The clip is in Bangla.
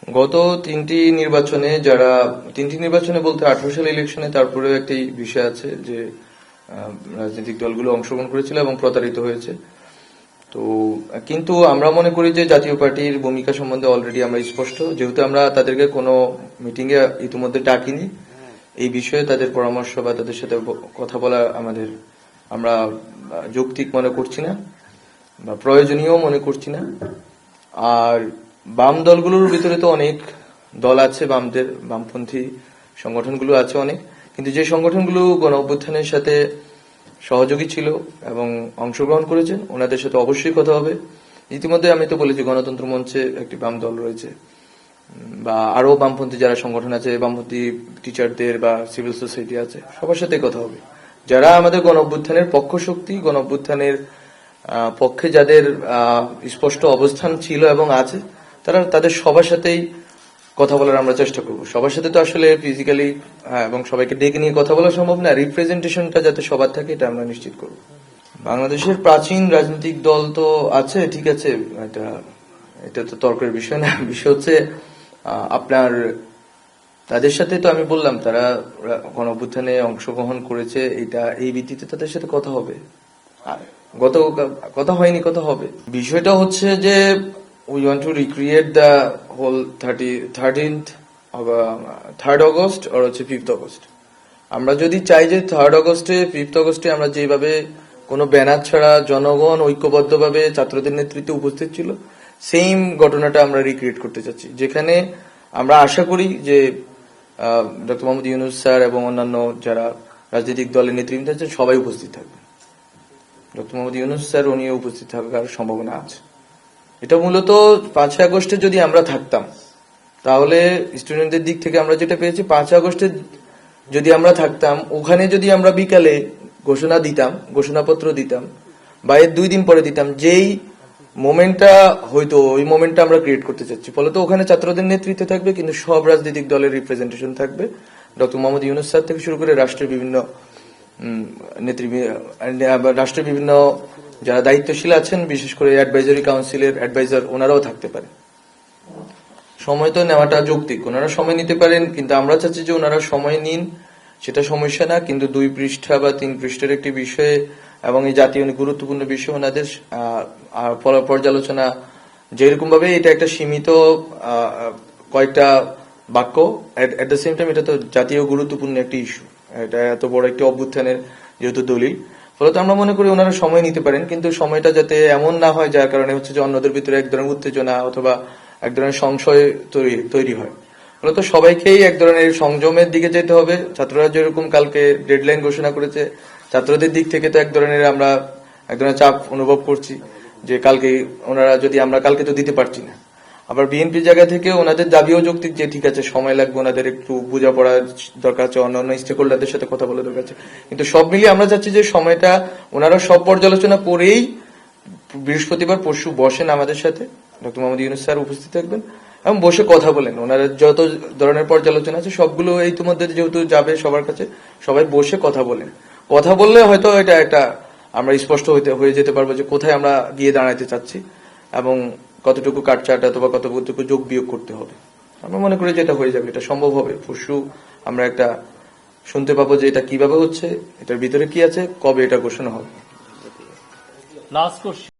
গত তিনটি নির্বাচনে বলতে 18 সাল ইলেকশনে তারপরেও একটি বিষয় আছে যে রাজনৈতিক দলগুলো অংশগ্রহণ করেছিল এবং প্রতারিত হয়েছে। তো কিন্তু আমরা মনে করি যে জাতীয় পার্টির ভূমিকা সম্বন্ধে অলরেডি আমরা স্পষ্ট, যেহেতু আমরা তাদেরকে কোনো মিটিং এ ইতিমধ্যে ডাকিনি, এই বিষয়ে তাদের পরামর্শ বা তাদের সাথে কথা বলা আমরা যৌক্তিক মনে করছি না বা প্রয়োজনীয় মনে করছি না। আর বাম দলগুলোর ভিতরে তো অনেক দল আছে, বামপন্থী সংগঠনগুলো আছে অনেক, কিন্তু যে সংগঠনগুলো গণ অভ্যুত্থানের সাথে সহযোগী ছিল এবং অংশগ্রহণ করেছেন ওনাদের সাথে অবশ্যই কথা হবে। ইতিমধ্যে আমি তো বলেছি গণতন্ত্র মঞ্চে একটি বাম দল রয়েছে বা আরো বামপন্থী যারা সংগঠন আছে, বামপন্থী টিচারদের বা সিভিল সোসাইটি আছে, সবার সাথে কথা হবে। যারা আমাদের গণ অভ্যুত্থানের পক্ষ শক্তি, গণ অভ্যুত্থানের পক্ষে যাদের স্পষ্ট অবস্থান ছিল এবং আছে, তাদের সবার সাথেই কথা বলার আমরা চেষ্টা করব। সবার সাথে তো আসলে ফিজিক্যালি এবং সবাইকে ডেকে নিয়ে কথা বলা সম্ভব না, রিপ্রেজেন্টেশনটা যাতে সবার থাকে এটা আমরা নিশ্চিত করব। বাংলাদেশের প্রাচীন রাজনৈতিক দল তো আছে, ঠিক আছে, এটা তো তর্কের বিষয় না। বিষয় হচ্ছে আপনার তাদের সাথে তো আমি বললাম তারা গণ অভ্যুত্থানে অংশগ্রহণ করেছে, এই ভিত্তিতে তাদের সাথে কথা হবে। আর কথা হয়নি, কথা হবে। বিষয়টা হচ্ছে যে we want to recreate the whole 13th of 3rd August or হচ্ছে 5th August। আমরা যদি চাই যে 3rd August-এ 5th August-এ আমরা যেভাবে কোনো ব্যানার ছাড়া জনগণ ঐক্যবদ্ধভাবে ছাত্রদের নেতৃত্বে উপস্থিত ছিল, সেম ঘটনাটা আমরা রিক্রিয়েট করতে চাচ্ছি, যেখানে আমরা আশা করি যে ডক্টর মোহাম্মদ ইউনূস স্যার এবং অন্যান্য যারা রাজনৈতিক দলের নেতৃবৃন্দ আছেন সবাই উপস্থিত থাকবে। ডক্টর মোহাম্মদ ইউনূস স্যার উনিও উপস্থিত থাকার সম্ভাবনা আছে। এটা মূলত 5 আগস্টে যদি আমরা থাকতাম তাহলে স্টুডেন্টদের দিক থেকে আমরা যেটা পেয়েছি, 5 আগস্টে যদি আমরা থাকতাম, ওখানে যদি আমরা বিকালে ঘোষণাপত্র দিতাম বা এর 2 দিন পরে দিতাম, যেই মোমেন্টটা হয়তো ওই মোমেন্টটা আমরা ক্রিয়েট করতে চাচ্ছি। ফলত ওখানে ছাত্রদের নেতৃত্বে থাকবে, কিন্তু সব রাজনৈতিক দলের রিপ্রেজেন্টেশন থাকবে। ডক্টর মোহাম্মদ ইউনূস স্যার থেকে শুরু করে রাষ্ট্রের বিভিন্ন যারা দায়িত্বশীল আছেন, বিশেষ করে অ্যাডভাইজারি কাউন্সিলের অ্যাডভাইজার, ওনারাও থাকতে পারে। সময় তো নেওয়াটা যৌক্তিক, ওনারা সময় নিতে পারেন, কিন্তু আমরা চাচ্ছি যে ওনারা সময় নিন, সেটা সমস্যা না, কিন্তু 2 পৃষ্ঠা বা 3 পৃষ্ঠার একটি বিষয়ে এবং এই জাতীয় গুরুত্বপূর্ণ বিষয় ওনাদের পর্যালোচনা, যেরকম ভাবে এটা একটা সীমিত কয়েকটা বাক্য, এট দ্য সেম টাইম এটা তো জাতীয় গুরুত্বপূর্ণ একটি ইস্যু, এটা এত বড় একটি অভ্যুত্থানের যেহেতু দলিল, ফলত আমরা মনে করি ওনারা সময় নিতে পারেন, কিন্তু সময়টা যাতে এমন না হয় যার কারণে হচ্ছে যে অন্যদের ভিতরে এক ধরনের উত্তেজনা অথবা এক ধরনের সংশয় তৈরি হয়। ফলত সবাইকেই এক ধরনের সংযমের দিকে যেতে হবে। ছাত্ররা যেরকম কালকে ডেডলাইন ঘোষণা করেছে, ছাত্রদের দিক থেকে তো আমরা এক ধরনের চাপ অনুভব করছি যে আমরা কালকে তো দিতে পারছি না। আবার বিএনপির জায়গা থেকে ওনাদের দাবিও যৌক্তিক যে ঠিক আছে সময় লাগবে, ওনাদের একটু বোঝাপড়া দরকার আছে, অন্যান্য স্টেক হোল্ডারদের সাথে কথা বলা দরকার আছে, কিন্তু সব মিলিয়ে আমরা চাচ্ছি যে সময়টা ওনারা সব পর্যালোচনা করেই বৃহস্পতিবার পরশু বসেন আমাদের সাথে, ডক্টর মোহাম্মদ ইউনূস স্যার উপস্থিত থাকবেন এবং বসে কথা বলেন। ওনারা যত ধরনের পর্যালোচনা আছে সবগুলো ইতিমধ্যে যেহেতু যাবে সবার কাছে, সবাই বসে কথা বলেন। কথা বললে হয়তো এটা আমরা স্পষ্ট হয়ে যেতে পারবো যে কোথায় আমরা গিয়ে দাঁড়াতে চাচ্ছি এবং কতটুকু কাটছাট অথবা কতটুকু যোগ বিয়োগ করতে হবে। আমরা মনে করি যে এটা হয়ে যাবে, এটা সম্ভব হবে। পরশু আমরা একটা শুনতে পাবো যে এটা কিভাবে হচ্ছে, এটার ভিতরে কি আছে, কবে এটা ঘোষণা হবে। Last question.